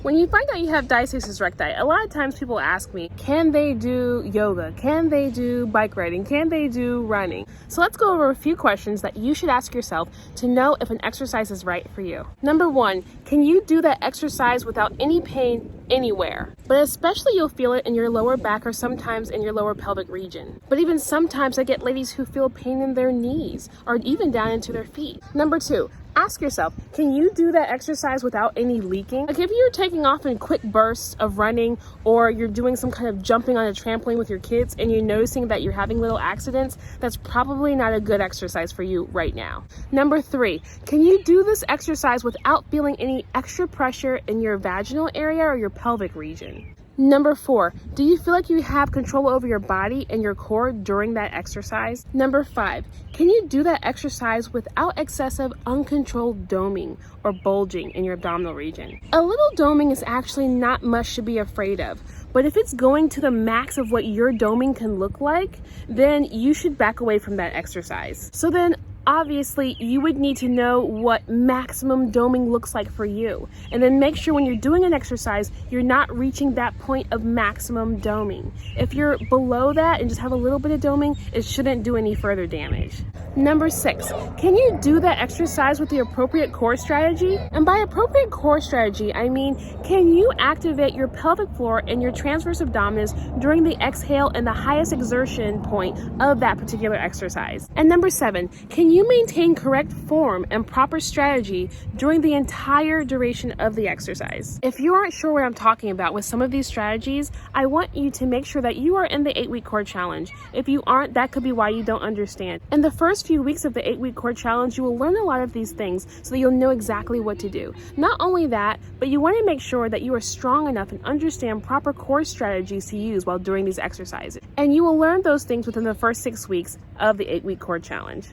When you find out you have diastasis recti, a lot of times people ask me, can they do yoga? Can they do bike riding? Can they do running? So let's go over a few questions that you should ask yourself to know if an exercise is right for you. Number one, can you do that exercise without any pain anywhere? But especially you'll feel it in your lower back or sometimes in your lower pelvic region. But even sometimes I get ladies who feel pain in their knees or even down into their feet. Number two, ask yourself, can you do that exercise without any leaking? Like if you're taking off in quick bursts of running, or you're doing some kind of jumping on a trampoline with your kids and you're noticing that you're having little accidents, that's probably not a good exercise for you right now. Number three, can you do this exercise without feeling any extra pressure in your vaginal area or your pelvic region? Number four, do you feel like you have control over your body and your core during that exercise? Number five, can you do that exercise without excessive uncontrolled doming or bulging in your abdominal region? A little doming is actually not much to be afraid of, but if it's going to the max of what your doming can look like, then you should back away from that exercise. So then obviously, you would need to know what maximum doming looks like for you. And then make sure when you're doing an exercise, you're not reaching that point of maximum doming. If you're below that and just have a little bit of doming, it shouldn't do any further damage. Number six, can you do that exercise with the appropriate core strategy? And by appropriate core strategy, I mean, can you activate your pelvic floor and your transverse abdominis during the exhale and the highest exertion point of that particular exercise? And number seven, can you maintain correct form and proper strategy during the entire duration of the exercise? If you aren't sure what I'm talking about with some of these strategies, I want you to make sure that you are in the 8-week core challenge. If you aren't, that could be why you don't understand. In the first few weeks of the 8-week core challenge, you will learn a lot of these things so that you'll know exactly what to do. Not only that, but you want to make sure that you are strong enough and understand proper core strategies to use while doing these exercises. And you will learn those things within the first 6 weeks of the 8-week core challenge.